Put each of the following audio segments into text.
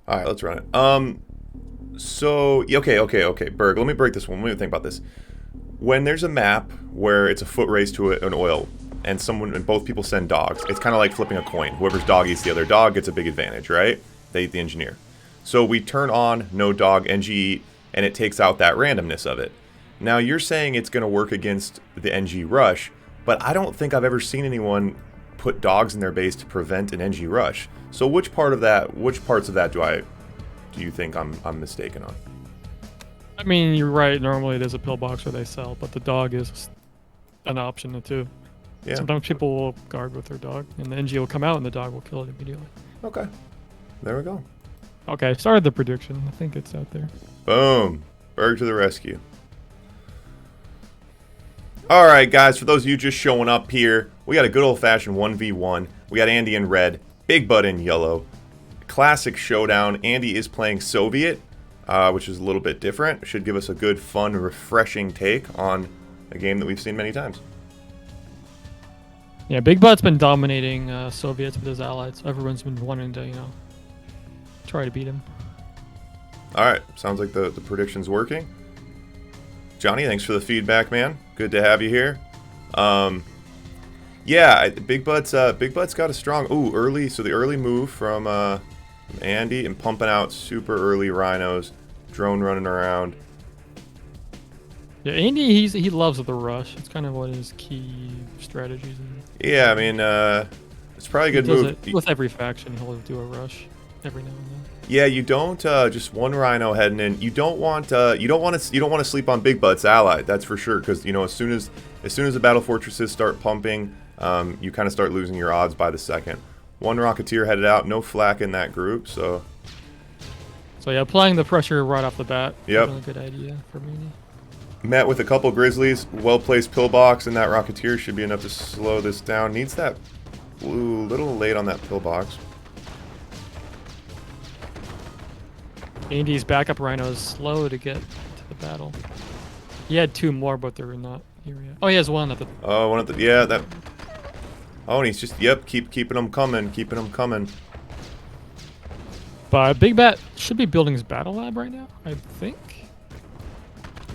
All right, let's run it. So okay. Berg, let me break this one. Let me think about this. When there's a map where it's a foot race to an oil, and both people send dogs, it's kind of like flipping a coin. Whoever's dog eats the other dog gets a big advantage, right? They eat the engineer. So we turn on no dog NG, and it takes out that randomness of it. Now you're saying it's going to work against the NG rush, but I don't think I've ever seen anyone put dogs in their base to prevent an NG rush. So which parts of that do you think I'm mistaken on? I mean, you're right. Normally, there's a pillbox where they sell, but the dog is an option too. Yeah. Sometimes people will guard with their dog, and the NG will come out, and the dog will kill it immediately. Okay. There we go. Okay, started the prediction. I think it's out there. Boom. Berg to the rescue. Alright, guys, for those of you just showing up here, we got a good old-fashioned 1v1. We got Andy in red, BigButt in yellow. Classic showdown. Andy is playing Soviet, which is a little bit different. Should give us a good, fun, refreshing take on a game that we've seen many times. Yeah, BigButt's been dominating Soviets with his allies. Everyone's been wanting to, try to beat him. Alright, sounds like the prediction's working. Johnny, thanks for the feedback, man. Good to have you here. Yeah, BigButt's got a strong early. So the early move from Andy and pumping out super early rhinos, drone running around. Yeah, Andy, he loves the rush. It's kind of what his key strategies are. Yeah, I mean, it's probably a good move. With every faction, he'll do a rush every now and then. Yeah, you don't just one rhino heading in. You don't want to sleep on BigButt's ally. That's for sure. Because as soon as the battle fortresses start pumping, you kind of start losing your odds by the second. One Rocketeer headed out, no flak in that group, so yeah, applying the pressure right off the bat. Yep. Really good idea for me. Met with a couple Grizzlies, well-placed pillbox, and that Rocketeer should be enough to slow this down. Needs that blue, little late on that pillbox. Andy's backup rhino is slow to get to the battle. He had two more, but they're not here yet. Oh, he has one at the... Oh, one at the... Yeah, that... Oh, and he's just... Yep, keeping them coming, keeping them coming. But BigButt should be building his battle lab right now, I think.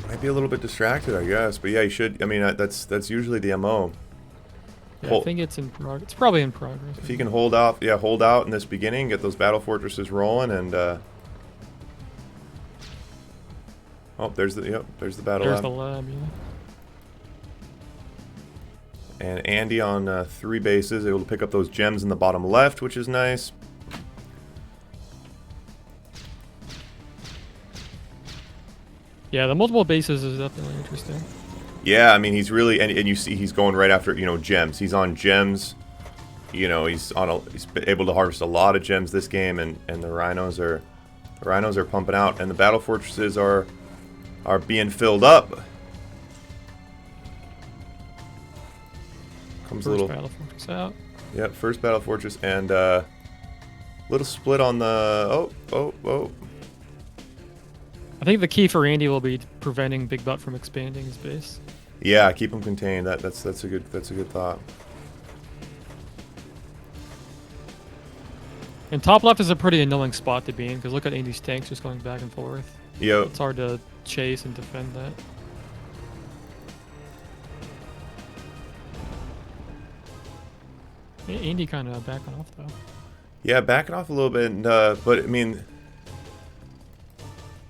Might be a little bit distracted, I guess. But yeah, he should... I mean, that's usually the MO. Yeah, I think it's in progress. It's probably in progress. If he can hold out in this beginning, get those battle fortresses rolling, and... Oh, there's the battle lab. There's the lab, yeah. And Andy on 3 bases, able to pick up those gems in the bottom left, which is nice. Yeah, the multiple bases is definitely interesting. Yeah, I mean he's really and you see he's going right after gems. He's on gems. He's been able to harvest a lot of gems this game, and the rhinos are pumping out, and the battle fortresses are being filled up. Comes a little battle fortress out. Yep, first battle fortress, and little split on the oh. I think the key for Andy will be preventing BigButt from expanding his base. Yeah, keep him contained. That's a good thought. And top left is a pretty annoying spot to be in, because look at Andy's tanks just going back and forth. Yep. It's hard to chase and defend that. Andy kind of backing off though. Yeah, backing off a little bit, but I mean,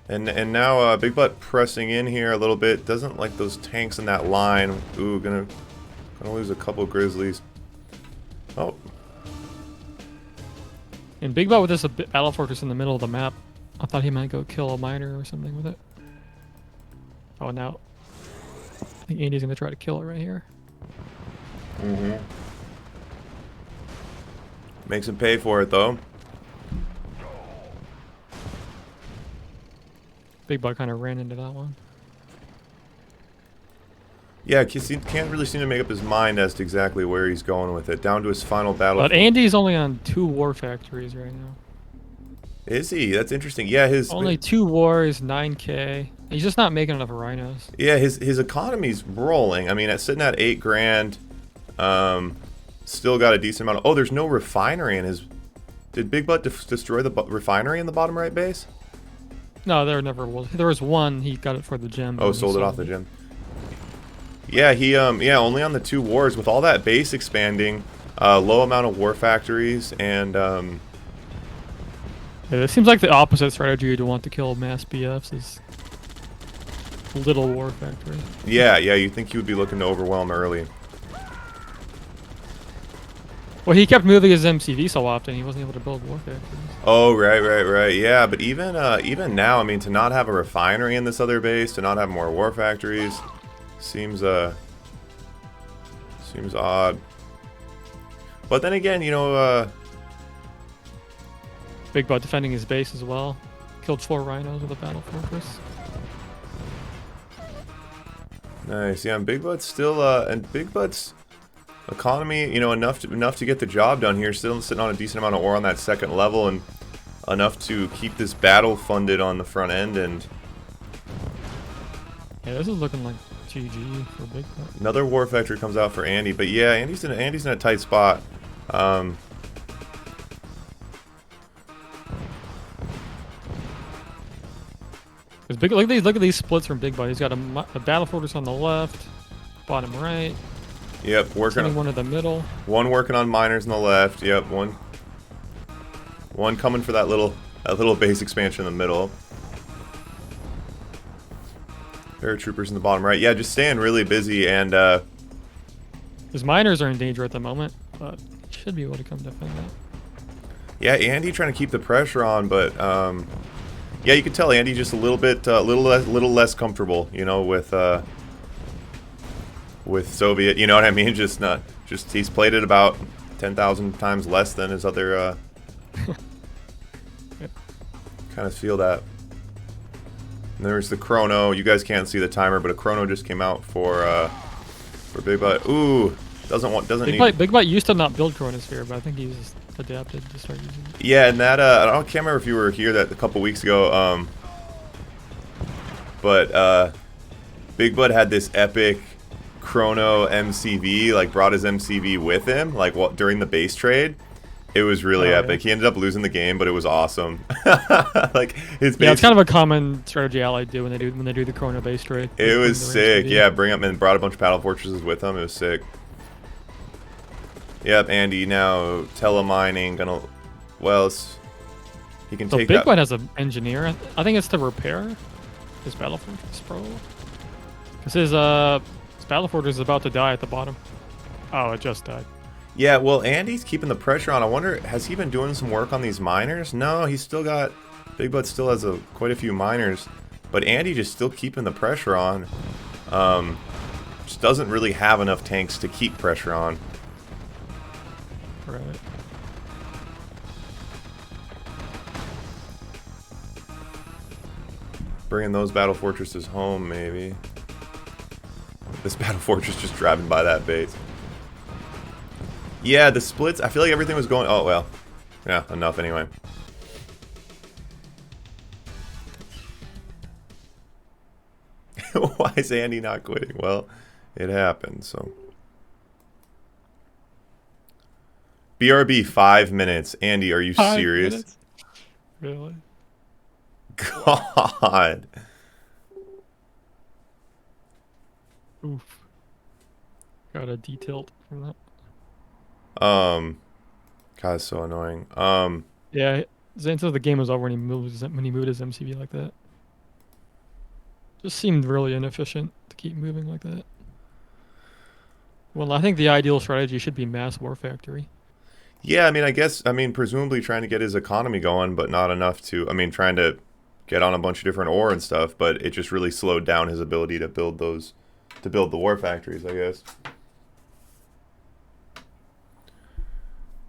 and now BigButt pressing in here a little bit. Doesn't like those tanks in that line. Ooh, gonna lose a couple Grizzlies. Oh. And BigButt with this battle fortress in the middle of the map, I thought he might go kill a miner or something with it. Oh, now I think Andy's gonna try to kill it right here. Mm-hmm. Makes him pay for it though. BigButt kind of ran into that one. Yeah, can't really seem to make up his mind as to exactly where he's going with it. Down to his final battle. But Andy's only on 2 war factories right now. Is he? That's interesting. Yeah, his only 2 wars, 9K. He's just not making enough rhinos. Yeah, his economy's rolling. I mean, it's sitting at 8 grand. Still got a decent amount of... Oh, there's no refinery in his... Did BigButt destroy the refinery in the bottom right base? No, there never was. There was one. He got it for the gem. Oh, sold it off the gym. Yeah, he yeah, only on the 2 wars with all that base expanding, low amount of war factories, and Yeah, it seems like the opposite strategy to want to kill mass BFs is little war factory. yeah, you think he would be looking to overwhelm early. Well, he kept moving his MCV so often, he wasn't able to build war factories. Oh, right. Yeah, but even now, I mean, to not have a refinery in this other base, to not have more war factories, seems seems odd. But then again, you know, BigButt defending his base as well. Killed 4 rhinos with a battle fortress. nice. Yeah, and BigButt's still and BigButt's economy, you know, enough to get the job done here. Still sitting on a decent amount of ore on that 2nd level, and enough to keep this battle funded on the front end. And Yeah, this is looking like GG for BigButt. another war factory comes out for Andy. But yeah, Andy's in a tight spot. Look at these splits from BigButt. He's got a battle fortress on the left, bottom right. Yep, working on one in the middle. one working on miners on the left. Yep, one coming for that little base expansion in the middle. Paratroopers in the bottom right. Yeah, just staying really busy, and His miners are in danger at the moment, but he should be able to come defend that. yeah, Andy trying to keep the pressure on, but yeah, you can tell Andy just a little less comfortable, you know, with Soviet. You know what I mean? Just he's played it about 10,000 times less than his other. Yep. Kind of feel that. And there's the chrono. You guys can't see the timer, but a chrono just came out for BigButt. Ooh, BigButt used to not build Chronosphere, but I think he's just adapted to start using it. Yeah, and that I can't remember if you were here that a couple weeks ago. But BigButt had this epic chrono MCV, like brought his MCV with him, like during the base trade. It was really epic. Yeah. He ended up losing the game, but it was awesome. Like his base. Yeah, it's kind of a common strategy Allied do when they do the chrono base trade. It was sick. Yeah, bring up and brought a bunch of battle fortresses with him. It was sick. Yep, Andy now telemining gonna. Well, he can take that. BigButt has an engineer. I think it's to repair his battle fortress, probably. Because his battle fortress is about to die at the bottom. Oh, it just died. Yeah, well, Andy's keeping the pressure on. I wonder, has he been doing some work on these miners? No, he's still got... BigButt still has quite a few miners. But Andy just still keeping the pressure on. Just doesn't really have enough tanks to keep pressure on. Right. Bringing those battle fortresses home, maybe. This battle fortress just driving by that base. Yeah, the splits, I feel like everything was going... Oh, well. Yeah, enough anyway. Why is Andy not quitting? Well, it happened, so... BRB 5 minutes. Andy, are you serious? 5 minutes? Really? God. Oof. Got a detailed from that. God, it's so annoying. Yeah, Zane said the game was over when he moved his MCV like that. Just seemed really inefficient to keep moving like that. Well, I think the ideal strategy should be mass war factory. Yeah, I mean, presumably trying to get his economy going, but not enough to, I mean, trying to get on a bunch of different ore and stuff, but it just really slowed down his ability to build the war factories, I guess.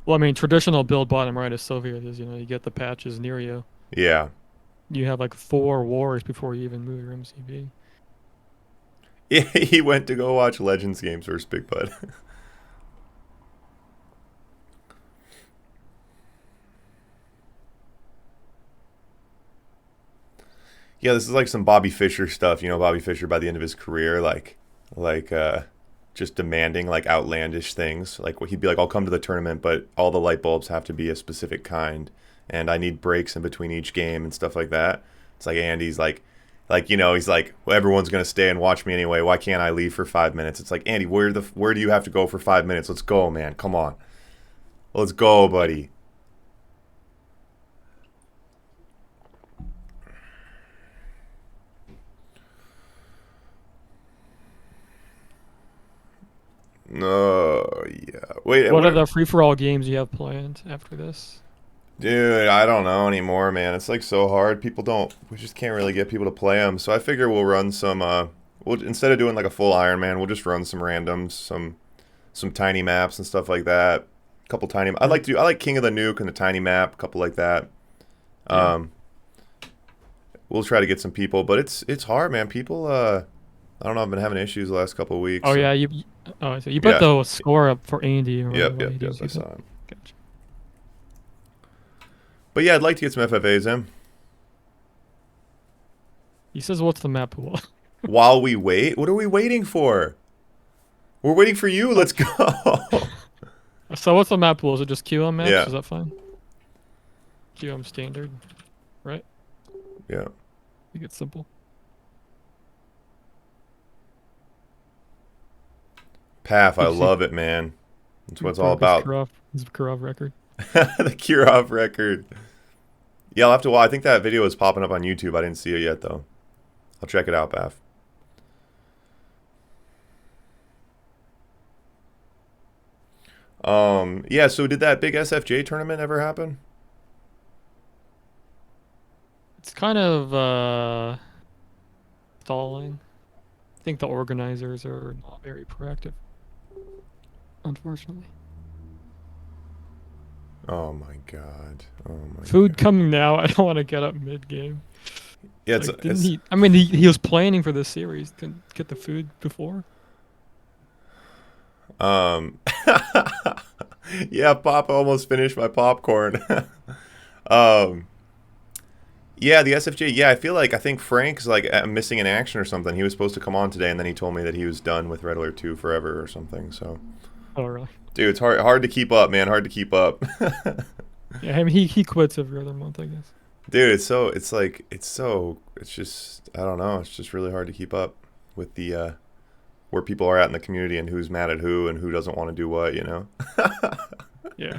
Well, I mean, traditional build bottom right of Soviet is, you get the patches near you. Yeah. You have like 4 wars before you even move your MCV. Yeah, he went to go watch Legends games versus BigButt. Yeah, this is like some Bobby Fischer stuff. You know, Bobby Fischer by the end of his career, like just demanding like outlandish things. Like he'd be like, "I'll come to the tournament, but all the light bulbs have to be a specific kind, and I need breaks in between each game and stuff like that." It's like Andy's like he's like, well, everyone's gonna stay and watch me anyway. Why can't I leave for 5 minutes? It's like, Andy, where do you have to go for 5 minutes? Let's go, man. Come on, let's go, buddy. No, yeah. Wait, What are the free-for-all games you have planned after this? dude, I don't know anymore, man. It's like so hard. We just can't really get people to play them. So I figure we'll run some, we'll instead of doing like a full Iron Man, we'll just run some randoms, some tiny maps and stuff like that. A couple tiny. I like King of the Nuke and the tiny map, a couple like that. Yeah. We'll try to get some people, but it's hard, man. People, I don't know. I've been having issues the last couple of weeks. Oh so. yeah, so you put the score up for Andy. Or Yep. I saw him. Gotcha. But yeah, I'd like to get some FFAs in. He says, "What's the map pool?" While we wait, what are we waiting for? We're waiting for you. Let's go. So what's the map pool? Is it just QM maps? Yeah. Is that fine? QM standard, right? Yeah. I think it's simple. Path, I love it, man. That's what it's all about. His Kurov record. The Kirov record. Yeah, I'll have to. Well, I think that video is popping up on YouTube. I didn't see it yet, though. I'll check it out, Path. Yeah. So, did that big SFJ tournament ever happen? It's kind of stalling. I think the organizers are not very proactive, unfortunately. Oh my god. Oh my. Food god. coming now. I don't want to get up mid game. Yeah, Like, didn't he? I mean, he was planning for this series. Didn't get the food before. Yeah, Papa almost finished my popcorn. Yeah, the SFJ. Yeah, I think Frank's like missing in action or something. He was supposed to come on today, and then he told me that he was done with Red Alert 2 forever or something. So. Oh really? Dude, it's hard to keep up, man. Hard to keep up. Yeah, I mean he quits every other month, I guess. Dude, it's just, I don't know. It's just really hard to keep up with the where people are at in the community and who's mad at who and who doesn't want to do what, you know. Yeah.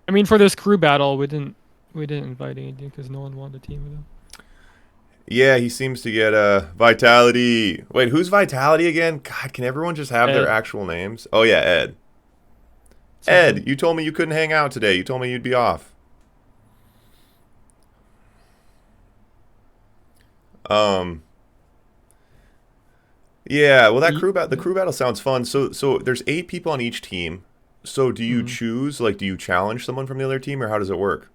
I mean, for this crew battle, we didn't invite Andy because no one wanted to team with him. Yeah, he seems to get Vitality. Wait, who's Vitality again? God, can everyone just have their actual names? Oh yeah, Ed. Ed, you told me you couldn't hang out today. You told me you'd be off. Yeah, well the crew battle sounds fun. So there's 8 people on each team. So do you choose, like, do you challenge someone from the other team, or how does it work?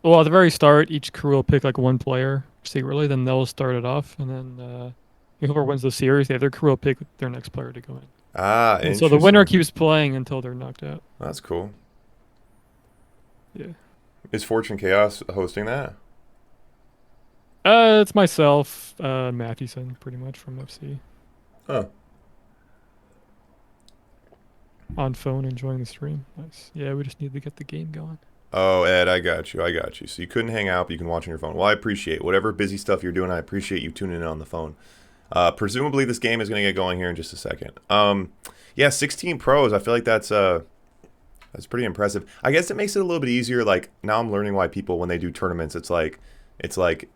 Well, at the very start, each crew will pick like one player secretly, then they'll start it off, and then whoever wins the series, the other crew will pick their next player to go in. Ah, and so the winner keeps playing until they're knocked out. That's cool. Yeah. Is Fortune Chaos hosting that? It's myself, Mathewson, pretty much from FC. Huh. On phone, enjoying the stream. Nice. Yeah, we just need to get the game going. Oh, Ed, I got you. So you couldn't hang out, but you can watch on your phone. Well, I appreciate whatever busy stuff you're doing. I appreciate you tuning in on the phone. Presumably, this game is going to get going here in just a second. Yeah, 16 pros. I feel like that's pretty impressive. I guess it makes it a little bit easier. Like, now I'm learning why people, when they do tournaments, it's like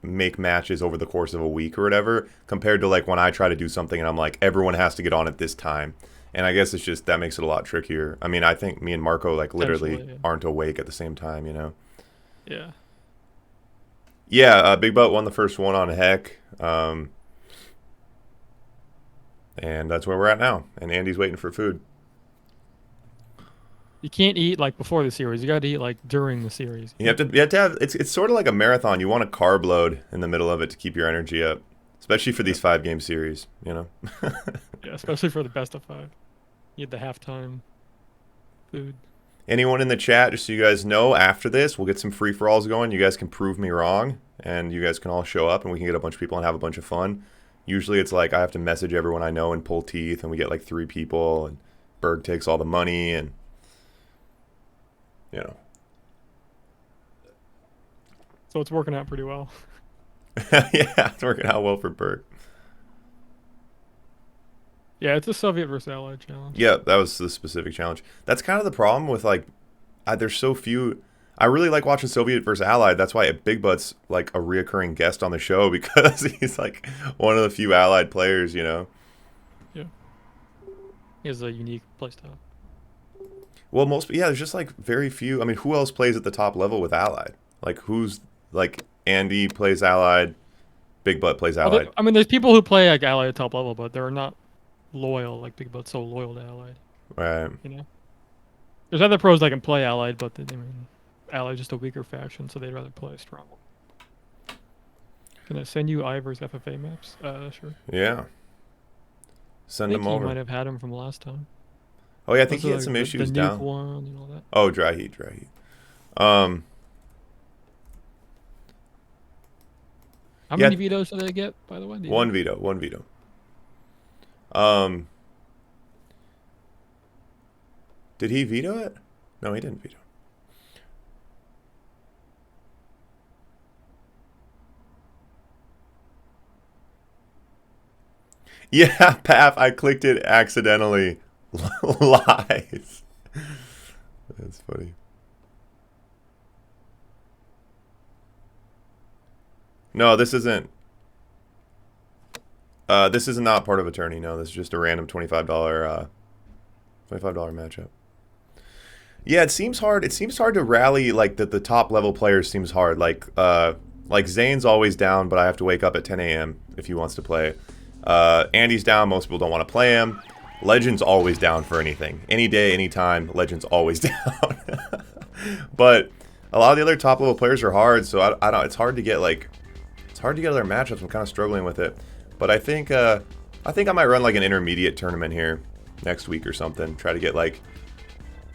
make matches over the course of a week or whatever, compared to like when I try to do something and I'm like, everyone has to get on at this time. And I guess it's just, that makes it a lot trickier. I mean, I think me and Marco like literally aren't awake at the same time, you know? Yeah. Yeah, BigButt won the first one on Heck. And that's where we're at now. And Andy's waiting for food. You can't eat like before the series. You got to eat like during the series. You have to have, it's sort of like a marathon. You want a carb load in the middle of it to keep your energy up. Especially for these 5-game series, you know? Yeah, especially for the best of 5. You had the halftime food. Anyone in the chat, just so you guys know, after this, we'll get some free-for-alls going. You guys can prove me wrong, and you guys can all show up, and we can get a bunch of people and have a bunch of fun. Usually it's like I have to message everyone I know and pull teeth, and we get like 3 people, and Berg takes all the money, and you know. So it's working out pretty well. Yeah, it's working out well for Berg. Yeah, it's a Soviet versus Allied challenge. Yeah, that was the specific challenge. That's kind of the problem with like, there's so few. I really like watching Soviet versus Allied. That's why BigButt's like a reoccurring guest on the show because he's like one of the few Allied players, you know. Yeah. He has a unique playstyle. Well, there's just like very few. I mean, who else plays at the top level with Allied? Like who's like Andy plays Allied, BigButt plays Well, Allied. I mean, there's people who play like Allied at top level, but they're not loyal like BigButt's so loyal to Allied. Right. You know. There's other pros that can play Allied, but I mean, Allied's just a weaker faction, so they'd rather play strong. Can I send you Ivor's FFA maps? Sure. Yeah. Send I them think he over. might have had them from last time. Oh yeah, I think Those he are, had some like, issues the nuke down. one and all that. Oh, dry heat. Um. How Yeah. many vetoes do they get, by the way? Do you One know? veto. One veto. Um. Did he veto it? No, he didn't veto. Yeah, Paf, I clicked it accidentally. Lies. That's funny. No, this isn't. This is not part of attorney. No, this is just a random $25 matchup. Yeah, it seems hard. It seems hard to rally like the top level players. Seems hard. Like Zane's always down, but I have to wake up at 10 a.m. if he wants to play. Andy's down. Most people don't want to play him. Legend's always down for anything. Any day, any time. Legend's always down. But a lot of the other top level players are hard, so I don't. It's hard to get like. It's hard to get other matchups. I'm kind of struggling with it. But I think I might run like an intermediate tournament here next week or something. Try to get like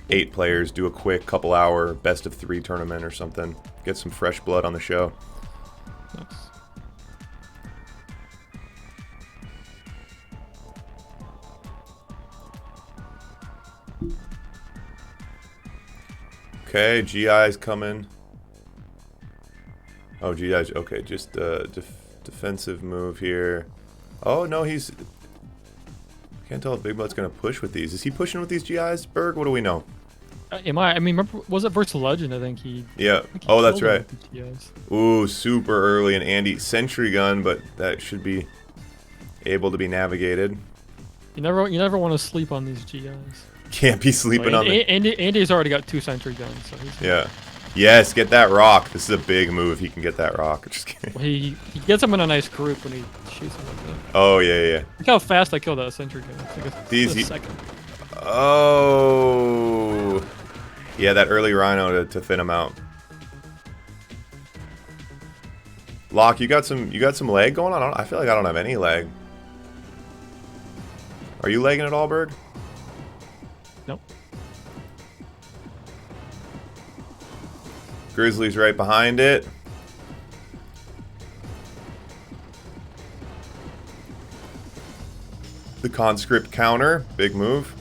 8 players, do a quick couple hour best of 3 tournament or something. Get some fresh blood on the show. Nice. Okay, GI's coming. Oh, GI's okay. Just defensive move here. Oh no, he's. Can't tell if BigButt's gonna push with these. Is he pushing with these GIs, Berg? What do we know? Am I? I mean, remember, was it versus Legend? I think he. Yeah. I think he Oh, that's killed him right. with the GIs. Ooh, super early and Andy sentry gun, but that should be able to be navigated. You never want to sleep on these GIs. Can't be sleeping on the. Andy's already got 2 sentry guns, so he's. Yeah. Yes, get that rock. This is a big move. He can get that rock. Just kidding. Well, he gets him in a nice group when he shoots him like that. Oh yeah. Look how fast I killed that sentry gun. It's like a second. Oh. Yeah, that early rhino to thin him out. Locke, you got some lag going on? I feel like I don't have any lag. Are you lagging at all, Berg? Nope. Grizzly's right behind it. The conscript counter, big move.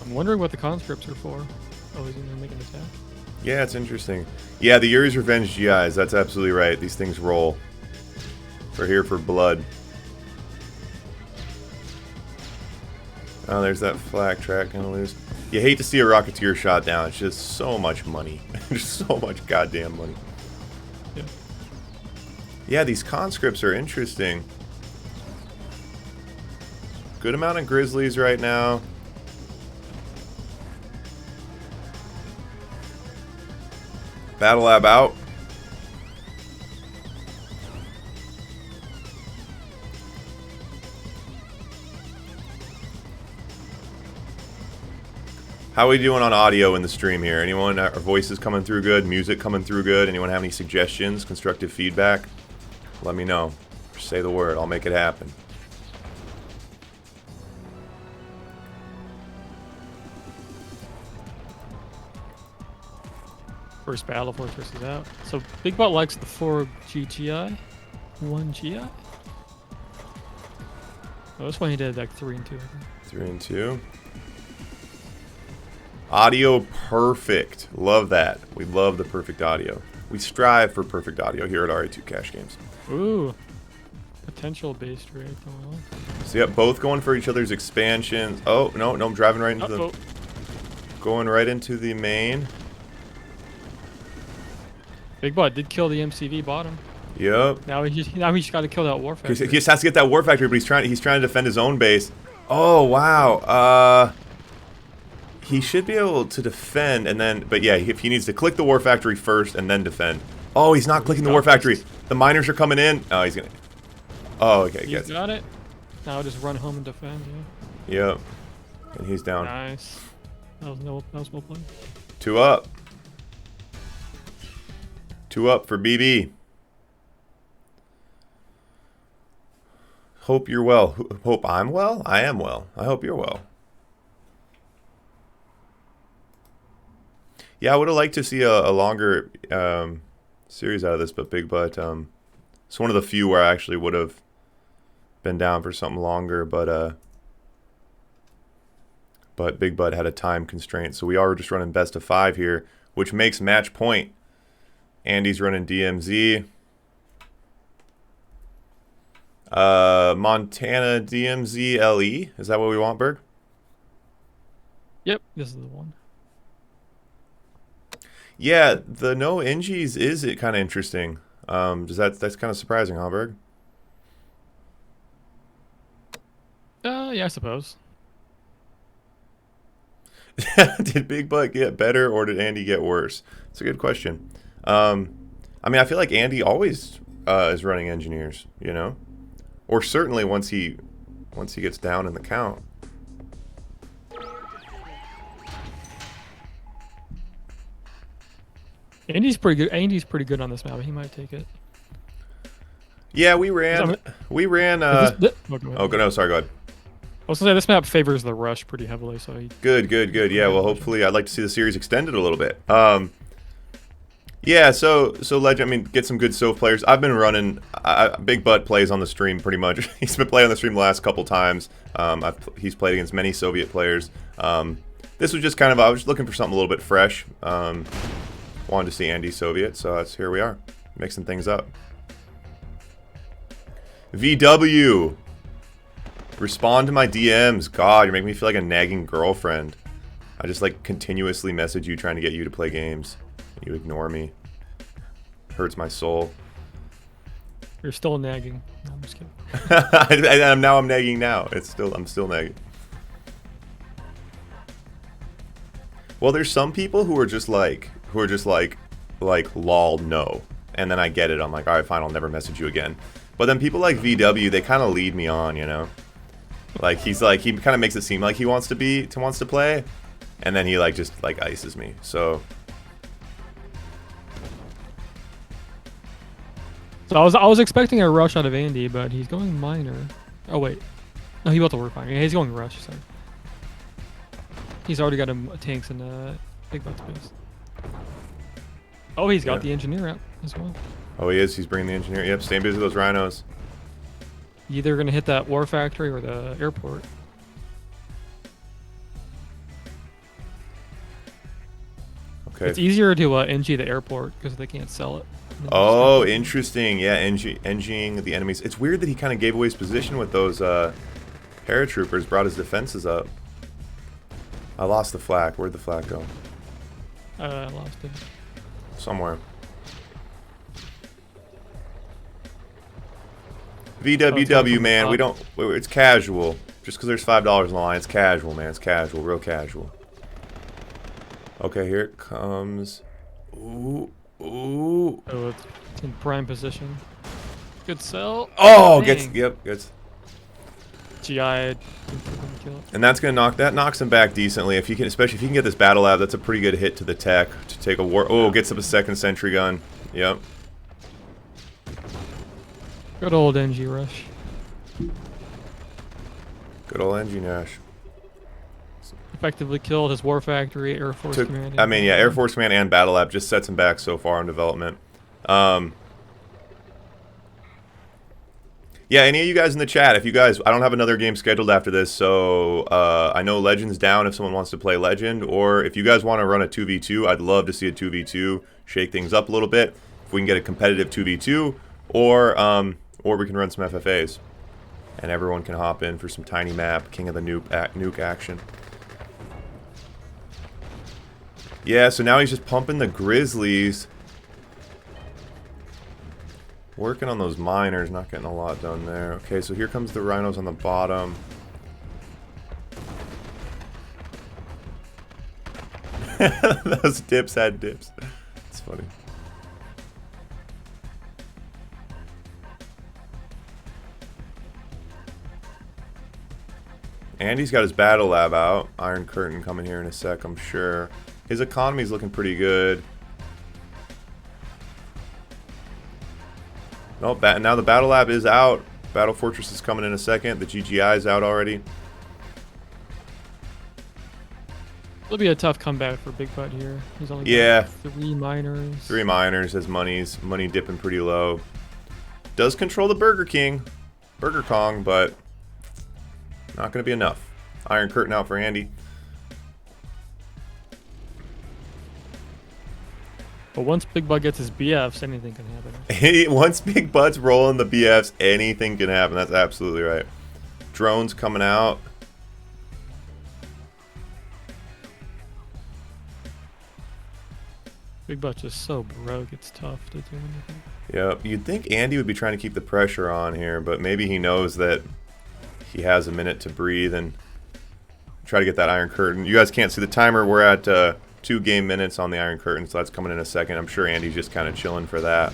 I'm wondering what the conscripts are for. Oh, he's gonna make an attack. Yeah, it's interesting. Yeah, the Yuri's Revenge GIs, that's absolutely right. These things roll. We're here for blood. Oh, there's that flak track gonna lose. You hate to see a Rocketeer shot down. It's just so much money. Just so much goddamn money. Yeah. Yeah, these conscripts are interesting. Good amount of Grizzlies right now. Battle Lab out. How are we doing on audio in the stream here? Anyone, our voices coming through good? Music coming through good? Anyone have any suggestions, constructive feedback? Let me know. Say the word. I'll make it happen. First battle fortress is out. So BigButt likes the 4 GTI, 1 GI. Oh, this one he did like 3 and 2. I think. 3 and 2. Audio perfect. Love that. We love the perfect audio. We strive for perfect audio here at RA2 Cash Games. Ooh, potential based rate going on. So yep, both going for each other's expansions. Oh no, I'm driving right into the, going right into the main. BigButt did kill the MCV bottom. Yep. Now he just got to kill that war factory. He just has to get that war factory, but he's trying to defend his own base. Oh wow. He should be able to defend and then, but yeah, if he needs to click the war factory first and then defend. Oh, he's not clicking the war factory. The miners are coming in. Oh, he's gonna. Oh, okay. He's got it. Now just run home and defend. Yeah. Yep. And he's down. Nice. That was well played. 2 up. 2 up for BB. Hope you're well. Hope I'm well? I am well. I hope you're well. Yeah, I would have liked to see a longer series out of this, but BigButt, it's one of the few where I actually would have been down for something longer, but BigButt had a time constraint, so we are just running best of 5 here, which makes match point. Andy's running DMZ. Montana DMZ LE. Is that what we want, Berg? Yep, this is the one. Yeah, the no NGs is it kind of interesting. That's kind of surprising, huh, Berg? Yeah, I suppose. Did BigButt get better or did Andy get worse? It's a good question. I mean, I feel like Andy always is running engineers, you know, or certainly once he gets down in the count. Andy's pretty good. Andy's pretty good on this map. He might take it. Yeah, we ran. Oh, no, sorry, go ahead. I was gonna say this map favors the rush pretty heavily, so he... Good. Yeah, well, hopefully, I'd like to see the series extended a little bit. Yeah, so Legend. I mean, get some good Sov players. I've been running. BigButt plays on the stream pretty much. He's been playing on the stream the last couple times. He's played against many Soviet players. This was just kind of, I was looking for something a little bit fresh. Wanted to see Andy Soviet, so here we are, mixing things up. VW, respond to my DMs. God, you're making me feel like a nagging girlfriend. I just like continuously message you trying to get you to play games. You ignore me. Hurts my soul. You're still nagging. No, I'm just kidding. Now I'm nagging now. I'm still nagging. Well, there's some people who are just like lol no, and then I get it. I'm like, all right, fine, I'll never message you again. But then people like VW, they kind of lead me on, you know. Like he kind of makes it seem like he wants to play, and then he just ices me. So I was expecting a rush out of Andy, but he's going minor. Oh wait, no, he about to work minor. Yeah, he's going rush. Sorry. He's already got tanks in BigButt's base. Oh, he's got the engineer out as well. Oh, he is. He's bringing the engineer. Yep, staying busy with those rhinos. Either gonna hit that war factory or the airport. Okay. It's easier to NG the airport because they can't sell it. Oh, interesting. Yeah, NGing the enemies. It's weird that he kind of gave away his position with those paratroopers, brought his defenses up. I lost the flak. Where'd the flak go? I lost it. Somewhere. VWW, man. We don't. It's casual. Just because there's $5 on the line, it's casual, man. It's casual. Real casual. Okay, here it comes. Ooh. Oh, it's in prime position. Good sell. Oh, gets. GI. Kill it. And that knocks him back decently. If you can, especially if you can get this battle lab, that's a pretty good hit to the tech to take a war. Oh, gets up a second sentry gun. Yep. Good old NG rush. Good old NG Nash. effectively killed his war factory, Air Force Command. I mean, yeah, Air Force Command and Battle Lab just sets him back so far in development. Yeah, any of you guys in the chat, if you guys, I don't have another game scheduled after this, so I know Legend's down if someone wants to play Legend, or if you guys want to run a 2v2, I'd love to see a 2v2, shake things up a little bit. If we can get a competitive 2v2, or we can run some FFAs, and everyone can hop in for some tiny map, King of the Nuke action. Yeah, so now he's just pumping the Grizzlies. Working on those miners, not getting a lot done there. Okay, so here comes the rhinos on the bottom. Those dips had dips. It's funny. Andy's got his battle lab out. Iron Curtain coming here in a sec, I'm sure. His economy's looking pretty good. Nope, now the Battle Lab is out. Battle Fortress is coming in a second. The GGI is out already. It'll be a tough comeback for BigButt here. He's only got 3 miners. 3 miners. His money dipping pretty low. Does control the Burger Kong, but not going to be enough. Iron Curtain out for Andy. But once BigButt gets his BFs, anything can happen. Once BigButt's rolling the BFs, anything can happen. That's absolutely right. Drones coming out. BigButt's just so broke, it's tough to do anything. Yep, you'd think Andy would be trying to keep the pressure on here, but maybe he knows that he has a minute to breathe and try to get that Iron Curtain. You guys can't see the timer. We're at 2 game minutes on the Iron Curtain, so that's coming in a second. I'm sure Andy's just kind of chilling for that.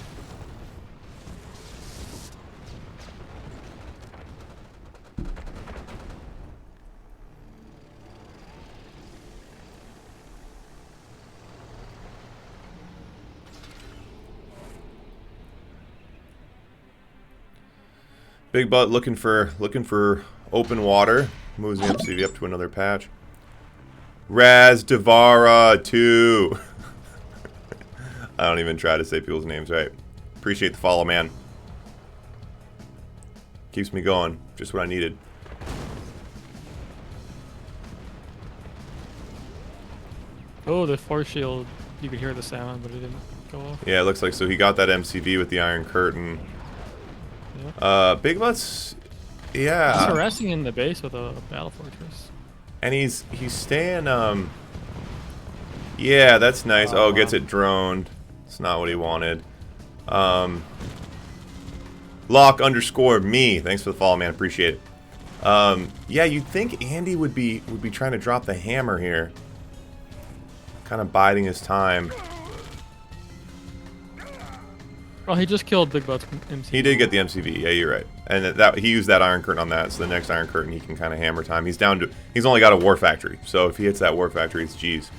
BigButt looking for open water. Moves the MCV up to another patch. Raz Devara 2. I don't even try to say people's names right. Appreciate the follow, man. Keeps me going. Just what I needed. Oh, the force shield. You could hear the sound, but it didn't go off. Yeah, it looks like so. He got that MCV with the Iron Curtain. Yep. BigButt's, yeah. He's harassing in the base with a battle fortress. And he's staying, yeah, that's nice. Oh, gets it droned. It's not what he wanted. Lock_me. Thanks for the follow, man. Appreciate it. Yeah, you'd think Andy would be trying to drop the hammer here. Kind of biding his time. Oh, he just killed BigButt's MCV. He did get the MCV. Yeah, you're right. And that he used that Iron Curtain on that, so the next Iron Curtain he can kind of hammer time. He's down to. He's only got a War Factory, so if he hits that War Factory, it's G's.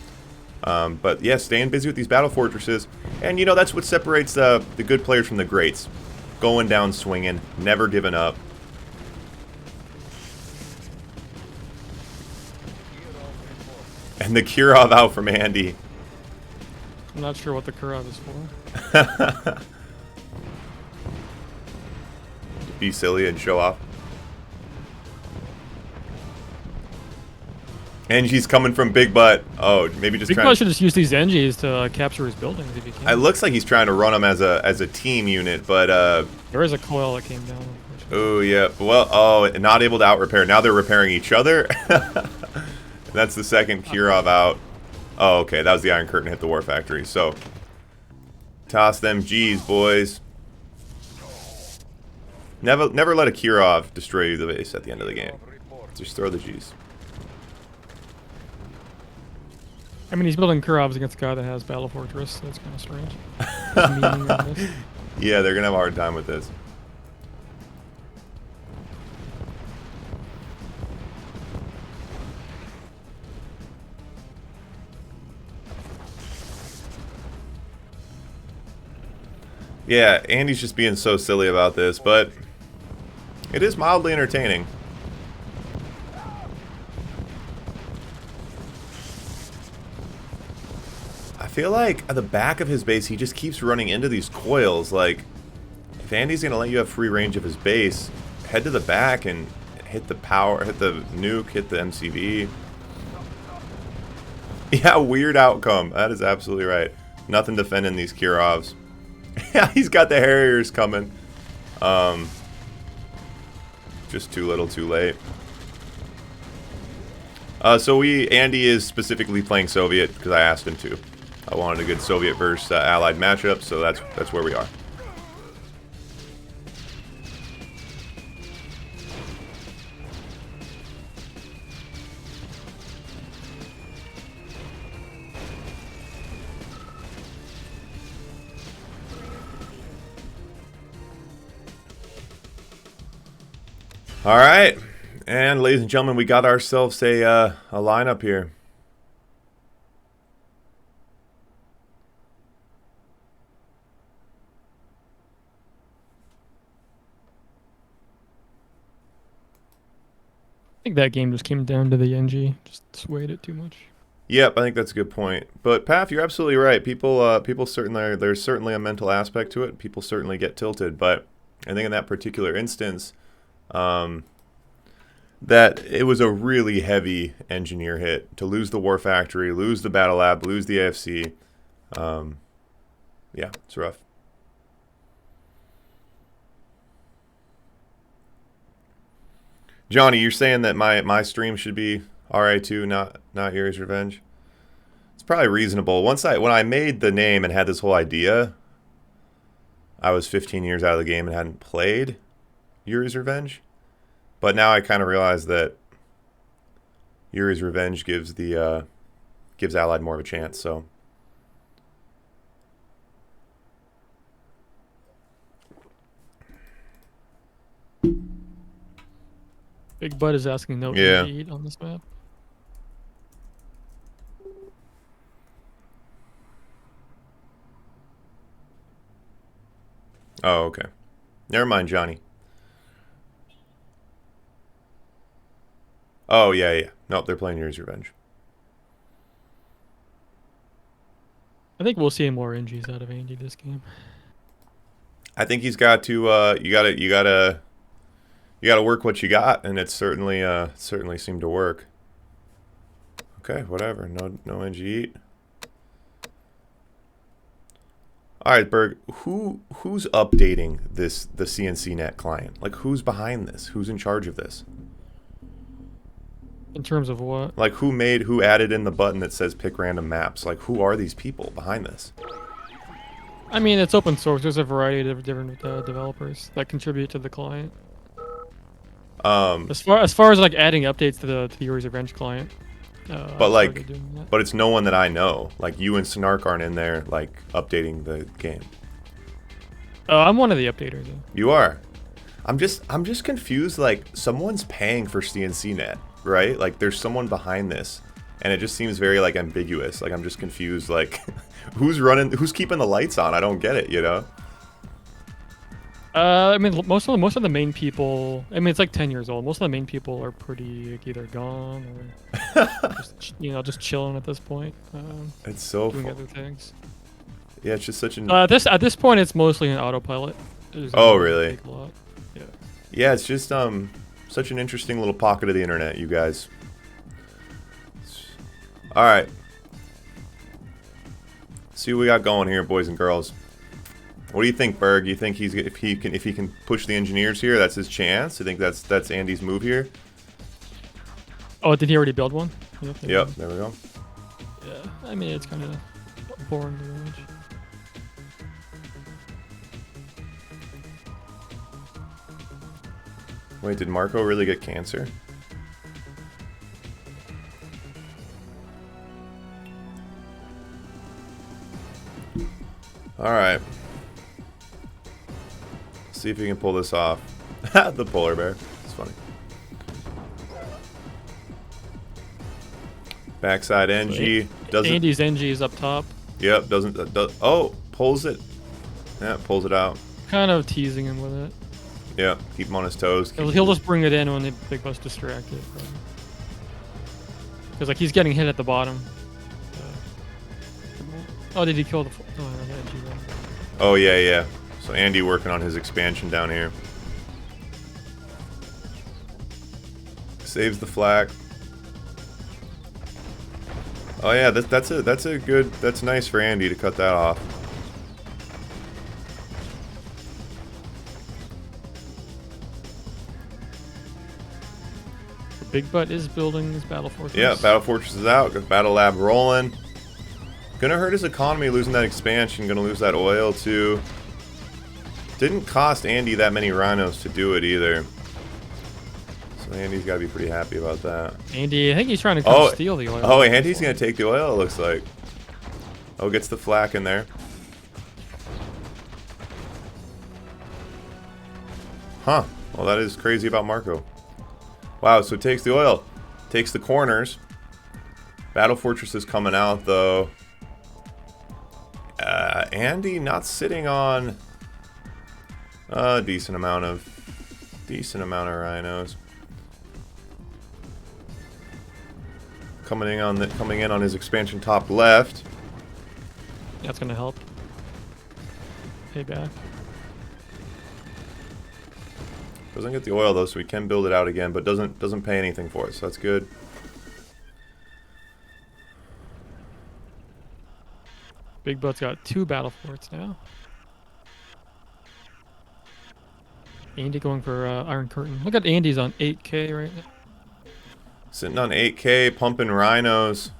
But yeah, staying busy with these battle fortresses, and you know that's what separates the good players from the greats. Going down swinging, never giving up. And the Kirov out from Andy. I'm not sure what the Kirov is for. Be silly and show off. And she's coming from BigButt. Oh, maybe just BigButt should just use these NGs to capture his buildings if he can. It looks like he's trying to run them as a team unit, but there is a coil that came down. Oh yeah, well, oh, not able to out repair. Now they're repairing each other. That's the second Kirov out. Oh, okay, that was the Iron Curtain hit the War Factory. So toss them G's, boys. Never let a Kirov destroy the base at the end of the game. Just throw the G's. I mean, he's building Kirovs against a guy that has Battle Fortress, so that's kind of strange. Yeah, they're going to have a hard time with this. Yeah, Andy's just being so silly about this, but it is mildly entertaining. feel like at the back of his base, he just keeps running into these coils. Like, if Andy's gonna let you have free range of his base, head to the back and hit the power, hit the nuke, hit the MCV. Yeah, weird outcome. That is absolutely right. Nothing defending these Kirovs. Yeah, he's got the Harriers coming. Just too little, too late. So Andy is specifically playing Soviet because I asked him to. I wanted a good Soviet versus Allied matchup, so that's where we are. All right, and ladies and gentlemen, we got ourselves a lineup here. I think that game just came down to the NG. Just swayed it too much. Yep, I think that's a good point. But Paf, you're absolutely right. People certainly, there's certainly a mental aspect to it. People certainly get tilted, but I think in that particular instance, that it was a really heavy engineer hit to lose the War Factory, lose the Battle Lab, lose the AFC. Yeah, it's rough. Johnny, you're saying that my stream should be RA2, not Yuri's Revenge. It's probably reasonable. When I made the name and had this whole idea, I was 15 years out of the game and hadn't played Yuri's Revenge. But now I kind of realize that Yuri's Revenge gives Allied more of a chance. So BigButt is asking no eat on this map. Oh, okay. Never mind, Johnny. Oh, yeah. Nope, they're playing Yuri's Revenge. I think we'll see more NGs out of Andy this game. I think he's got to. You gotta work what you got, and it certainly seemed to work. Okay, whatever. No NG eat. All right, Berg. Who's updating the CNC Net client? Like, who's behind this? Who's in charge of this? In terms of what? Like, who added in the button that says pick random maps? Like, who are these people behind this? I mean, it's open source. There's a variety of different developers that contribute to the client. As far as like adding updates to the Yuri's Revenge client. But it's no one that I know. Like, you and Snark aren't in there, like, updating the game. Oh, I'm one of the updaters. Though. You are. I'm just confused. Like, someone's paying for CNC Net, right? Like, there's someone behind this, and it just seems very like ambiguous. Like, I'm just confused. Like, who's keeping the lights on? I don't get it. You know. I mean, most of the main people. I mean, it's like 10 years old. Most of the main people are pretty like, either gone or just chilling at this point. It's so doing other things. Yeah, it's just such an. At this point, it's mostly an autopilot. Oh, really? A lot. Yeah. Yeah, it's just such an interesting little pocket of the internet, you guys. All right. See what we got going here, boys and girls. What do you think, Berg? You think if he can push the engineers here, that's his chance? You think that's Andy's move here? Oh, did he already build one? Yep, there we go. Yeah, I mean it's kind of boring to watch. Wait, did Marco really get cancer? All right. See if we can pull this off. The polar bear. It's funny. Backside NG doesn't. Andy's NG is up top. Yep, doesn't. Oh, pulls it. Yeah, pulls it out. Kind of teasing him with it. Yeah, keep him on his toes. He'll just bring it in when the BigButt's distracted. Because like he's getting hit at the bottom. Oh, did he kill the? Oh, no, that G1. Oh yeah, yeah. So Andy working on his expansion down here. Saves the flak. Oh yeah, that's a good. That's nice for Andy to cut that off. BigButt is building his battle fortress. Yeah, battle fortress is out. Got battle lab rolling. Gonna hurt his economy losing that expansion. Gonna lose that oil too. Didn't cost Andy that many rhinos to do it either. So Andy's gotta be pretty happy about that. Andy, I think he's trying to come steal the oil. Oh, Andy's gonna take the oil, it looks like. Oh, gets the flak in there. Huh. Well, that is crazy about Marco. Wow, so it takes the oil. Takes the corners. Battle Fortress is coming out, though. Andy not sitting on a decent amount of rhinos. Coming in on his expansion top left. That's gonna help. Payback. Doesn't get the oil though, so we can build it out again, but doesn't pay anything for it, so that's good. BigButt's got 2 battle forts now. Andy going for Iron Curtain. Look at Andy's on 8K right now. Sitting on 8K, pumping rhinos.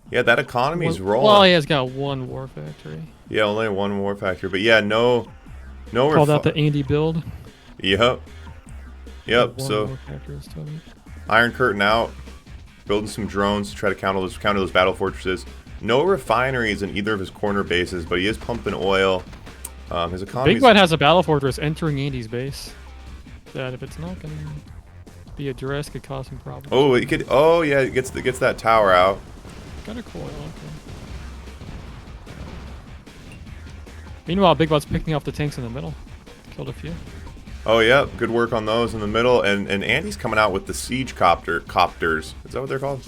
Yeah, that economy's rolling. Well, he has got 1 war factory. Yeah, only 1 war factory, but yeah, no. Called out the Andy build. Yep. Yep. So Iron Curtain out, building some drones to try to counter those battle fortresses. No refineries in either of his corner bases, but he is pumping oil. His economy. BigButt has a battle fortress entering Andy's base. That if it's not going to be addressed, could cause some problems. Oh, it could. Oh yeah, it gets that tower out. Got a coil. Okay. Meanwhile, BigButt's picking off the tanks in the middle. Killed a few. Oh yeah, good work on those in the middle, and Andy's coming out with the siege copters. Is that what they're called?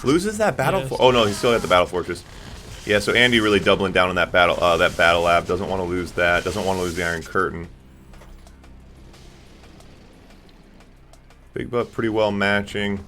Loses that battle. Yes. Oh no, he's still at the battle fortress. Yeah, so Andy really doubling down on that battle lab. Doesn't want to lose that. Doesn't want to lose the Iron Curtain. BigButt pretty well matching.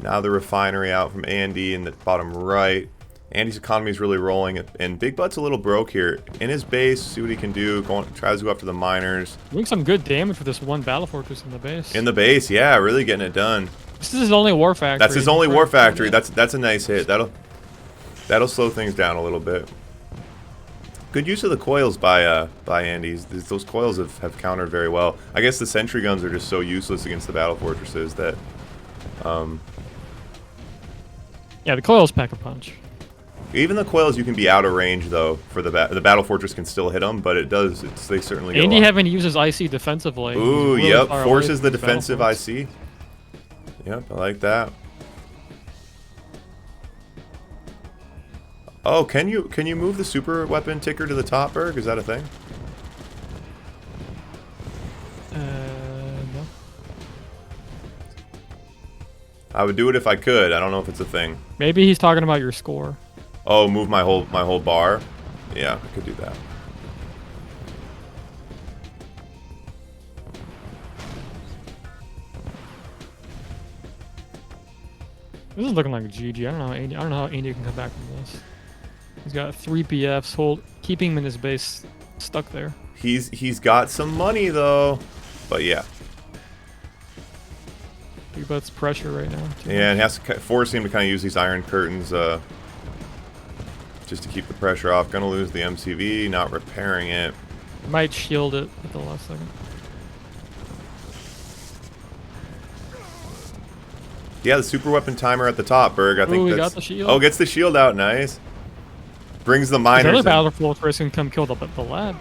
Now the refinery out from Andy in the bottom right. Andy's economy is really rolling, and BigButt's a little broke here. In his base, see what he can do. Tries to go after the miners. Doing some good damage for this 1 battle fortress in the base. In the base, yeah, really getting it done. This is his only war factory. That's his only war factory. That's a nice hit. That'll slow things down a little bit. Good use of the coils by Andy's. Those coils have countered very well. I guess the sentry guns are just so useless against the battle fortresses that. Yeah, the coils pack a punch. Even the coils, you can be out of range though. For the battle fortress can still hit them, but they certainly. Go Andy having to use his IC defensively. Ooh, really yep, forces the defensive IC. Yep, I like that. Oh, can you move the super weapon ticker to the top, Berg? Is that a thing? No. I would do it if I could. I don't know if it's a thing. Maybe he's talking about your score. Oh, move my whole bar? Yeah, I could do that. This is looking like a GG. I don't know how Andy can come back from this. He's got 3 PFs, keeping him in his base stuck there. He's got some money though, but yeah. BigButt's pressure right now. Yeah, and has to force him to kind of use these Iron Curtains just to keep the pressure off. Gonna lose the MCV, not repairing it. Might shield it at the last second. Yeah, the super weapon timer at the top, Berg. I think we that's. Got the shield. Oh, gets the shield out. Nice. Brings the miners. The other in. battle fortress can come kill the lab.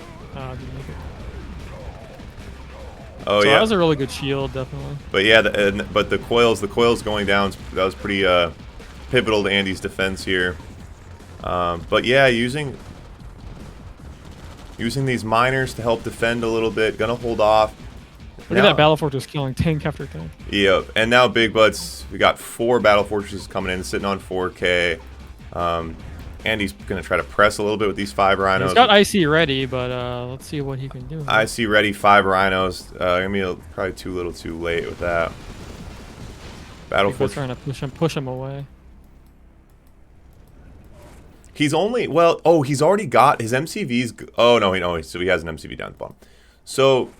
Oh so yeah. that was a really good shield, definitely. But yeah, but the coils going down. That was pretty pivotal to Andy's defense here. But yeah, using these miners to help defend a little bit. Gonna hold off. Look at that battle fortress killing tank after tank. Yep, and now BigButt's. We got 4 battle fortresses coming in, sitting on 4K. Yeah. Andy's going to try to press a little bit with these 5 rhinos. He's got IC ready, but let's see what he can do. IC ready, 5 rhinos. Gonna be probably too little too late with that. Battlefield trying to push him away. He's only, well, oh, he's already got his MCV's, oh, no, so he has an MCV down at the bottom. So,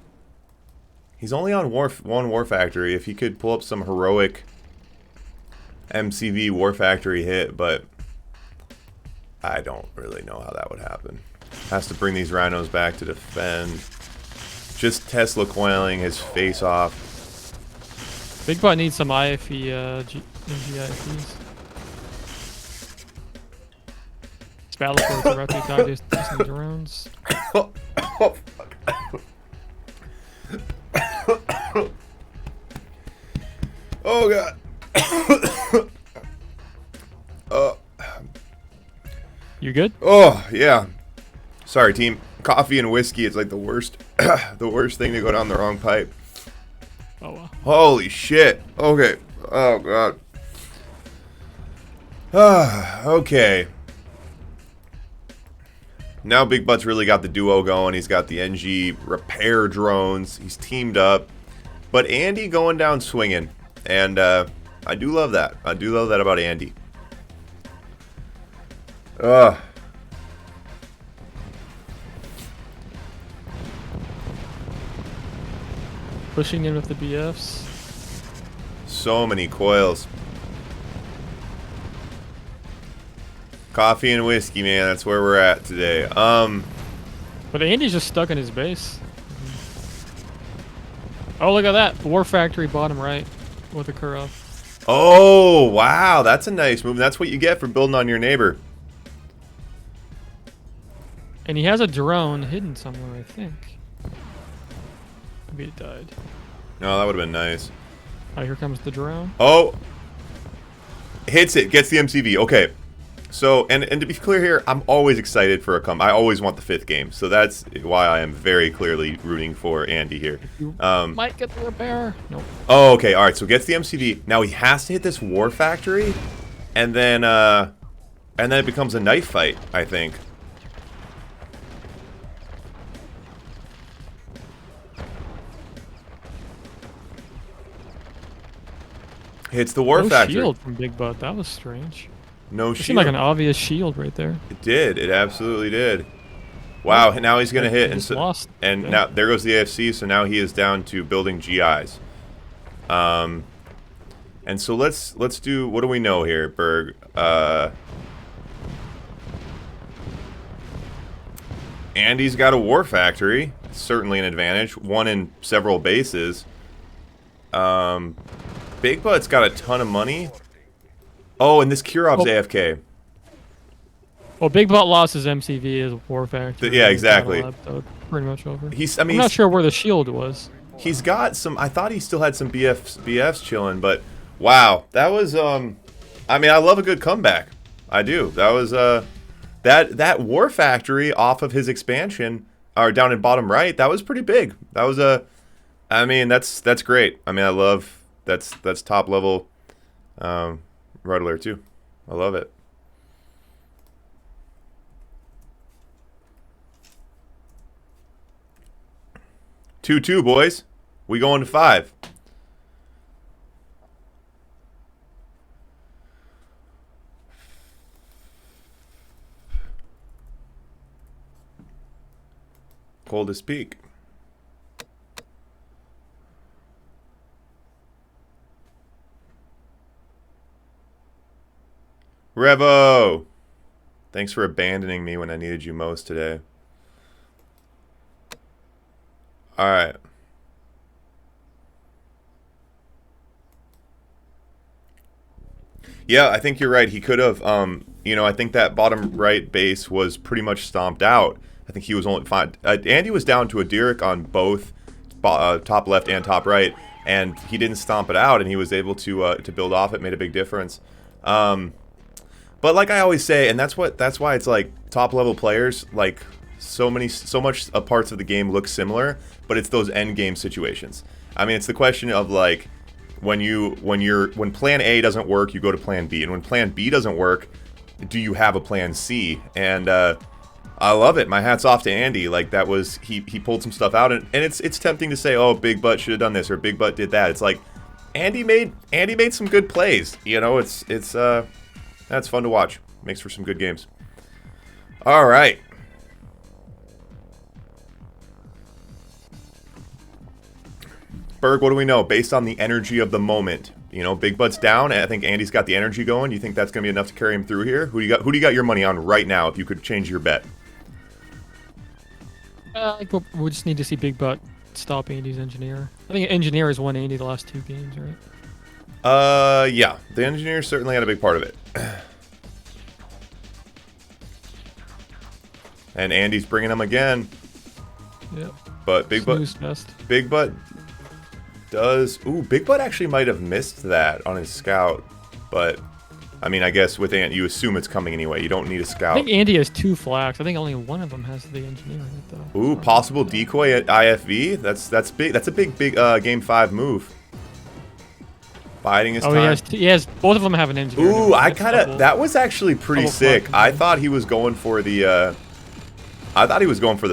he's only on one War Factory. If he could pull up some heroic MCV War Factory hit, but I don't really know how that would happen. Has to bring these rhinos back to defend. Just Tesla coiling his face off. BigButt needs some IFE, MGIFEs. This Battlefield directly died to some drones. Oh, fuck. Oh, God. You good? Oh, yeah. Sorry, team. Coffee and whiskey is like the worst, the worst thing to go down the wrong pipe. Oh, wow. Holy shit. Okay. Oh, God. Okay. Now BigButt's really got the duo going. He's got the NG repair drones. He's teamed up. But Andy going down swinging. And I do love that. I do love that about Andy. Pushing in with the BFs. So many coils. Coffee and whiskey, man. That's where we're at today. But Andy's just stuck in his base. Oh, look at that. War Factory bottom right with a Kurov. Oh, wow. That's a nice move. That's what you get for building on your neighbor. And he has a drone hidden somewhere, I think. Maybe it died. No, that would have been nice. Oh, here comes the drone. Oh. Hits it. Gets the MCV. Okay. So, and to be clear here, I'm always excited for a comeback. I always want the 5th game. So that's why I am very clearly rooting for Andy here. Might get the repair. Nope. Oh, okay. All right. So gets the MCV. Now he has to hit this War Factory, and then it becomes a knife fight, I think. Hits the War Factory. No shield from BigButt. That was strange. No It shield. seemed like an obvious shield right there. It did. It absolutely did. Wow. Now he's gonna hit, and so lost. now there goes the AFC. So now he is down to building GIs. And so let's do, what do we know here, Berg? Andy's got a War Factory. Certainly an advantage. One in several bases. BigButt's got a ton of money. Oh, and this Kurov's AFK. Well, BigButt lost his MCV as a War Factory. Yeah, exactly. So pretty much over. I'm not sure where the shield was. He's got some. I thought he still had some BFs chilling, but wow, that was. I mean, I love a good comeback. I do. That was that War Factory off of his expansion, or down in bottom right. That was pretty big. That was a. I mean, that's great. I mean, I love that's top level. Red alert too. I love it. Two, boys. We going to 5. Coldest peak. Revo! Thanks for abandoning me when I needed you most today. Alright. Yeah, I think you're right. He could have, you know, I think that bottom right base was pretty much stomped out. I think he was only fine. Andy was down to a Derrick on both top left and top right, and he didn't stomp it out, and he was able to build off it. Made a big difference. But like I always say, and that's why it's like top level players, like so much parts of the game look similar, but it's those end game situations. I mean, it's the question of like when plan A doesn't work, you go to plan B, and when plan B doesn't work, do you have a plan C? And I love it. My hat's off to Andy. Like, that was, he pulled some stuff out, and it's tempting to say, oh, BigButt should have done this, or BigButt did that. It's like, Andy made some good plays. You know, that's fun to watch. Makes for some good games. All right. Berg, what do we know? Based on the energy of the moment, you know, BigButt's down, and I think Andy's got the energy going. You think that's going to be enough to carry him through here? Who do you got your money on right now if you could change your bet? I think we just need to see BigButt stop Andy's engineer. I think engineer has won Andy the last 2 games, right? Yeah. The engineer certainly had a big part of it. And Andy's bringing him again. Yep. But BigButt does... Ooh, BigButt actually might have missed that on his scout. But, I mean, I guess with Ant, you assume it's coming anyway. You don't need a scout. I think Andy has 2 flags. I think only one of them has the engineer in it, though. Ooh, possible decoy at IFV? That's big. That's a big game 5 move. Biding his time. He has both of them have an engineer. Ooh, that was actually pretty sick. I thought he was going for the,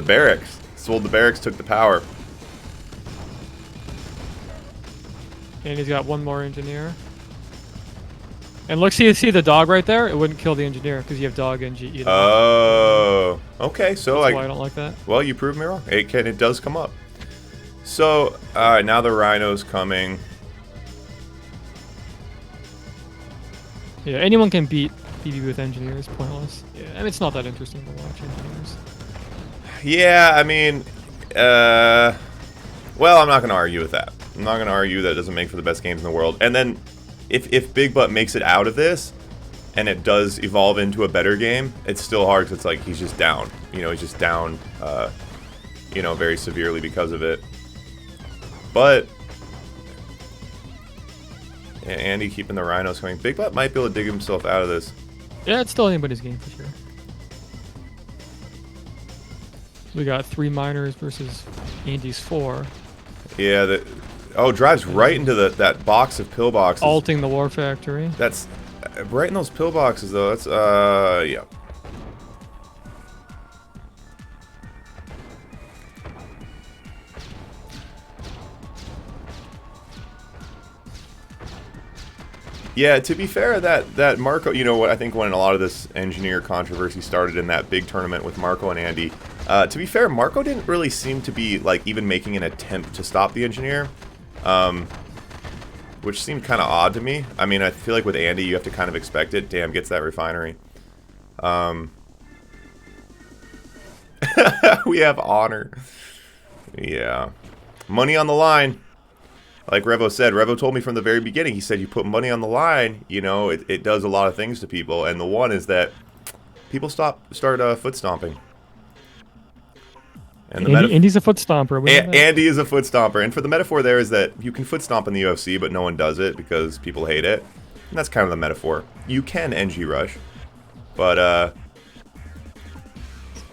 barracks. Sold the barracks, took the power. And he's got one more engineer. And look, see the dog right there? It wouldn't kill the engineer because you have dog and GE. Oh, okay. So that's why I don't like that. Well, you proved me wrong. It does come up. So, all right, now the rhino's coming. Yeah, anyone can beat BB with engineers. Pointless. Yeah, and it's not that interesting to watch engineers. Yeah, I mean, well, I'm not going to argue with that. I'm not going to argue that it doesn't make for the best games in the world. And then, if BigButt makes it out of this, and it does evolve into a better game, it's still hard because it's like he's just down. You know, he's just down, you know, very severely because of it. But yeah, Andy keeping the rhinos coming. BigButt might be able to dig himself out of this. Yeah, it's still anybody's game for sure. We got 3 miners versus Andy's 4. Yeah, drives right into that box of pillboxes. Alting the war factory. That's right in those pillboxes though. That's yeah. Yeah, to be fair, that Marco, you know what, I think when a lot of this engineer controversy started in that big tournament with Marco and Andy, to be fair, Marco didn't really seem to be, like, even making an attempt to stop the engineer, which seemed kind of odd to me. I mean, I feel like with Andy, you have to kind of expect it. Damn, gets that refinery. We have honor. Yeah. Money on the line. Like Revo said, Revo told me from the very beginning, he said you put money on the line, you know, it does a lot of things to people. And the one is that people start foot stomping. And Andy's a foot stomper. Andy is a foot stomper. And for the metaphor there is that you can foot stomp in the UFC, but no one does it because people hate it. And that's kind of the metaphor. You can NG rush, but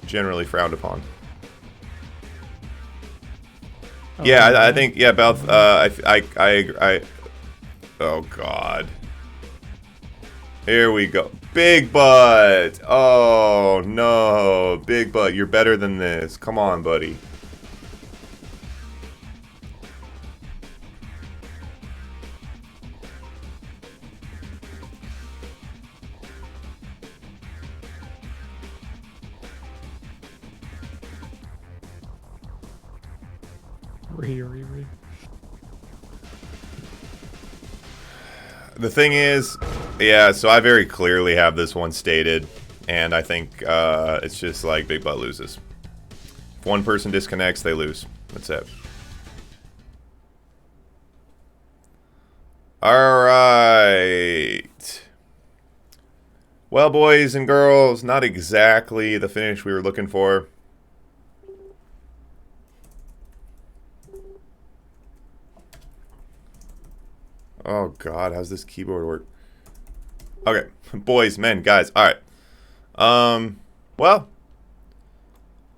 generally frowned upon. Yeah, I think, yeah, Balth, I oh god. Here we go. BigButt! Oh, no. BigButt, you're better than this. Come on, buddy. Yuri. The thing is, yeah, so I very clearly have this one stated, and I think it's just like BigButt loses. If one person disconnects, they lose. That's it. Alright. Well, boys and girls, not exactly the finish we were looking for. Oh god, how's this keyboard work? Okay, boys, men, guys, alright. Well,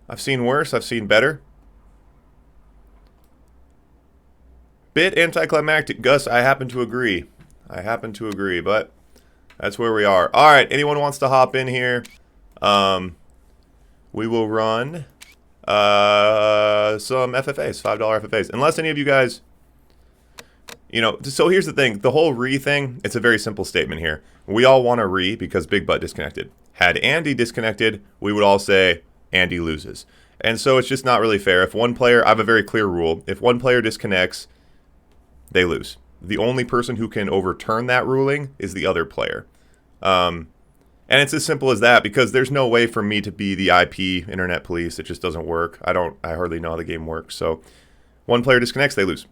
I've seen worse, I've seen better. Bit anticlimactic, Gus, I happen to agree. But That's where we are. All right, anyone wants to hop in here? We will run some FFAs, $5 FFAs. Unless any of you guys, you know, so here's the thing. The whole re thing, it's a very simple statement here. We all want a re because BigButt disconnected. Had Andy disconnected, we would all say Andy loses. And so it's just not really fair. If one player, I have a very clear rule. If one player disconnects, they lose. The only person who can overturn that ruling is the other player. And it's as simple as that, because there's no way for me to be the IP internet police. It just doesn't work. I hardly know how the game works. So one player disconnects, they lose.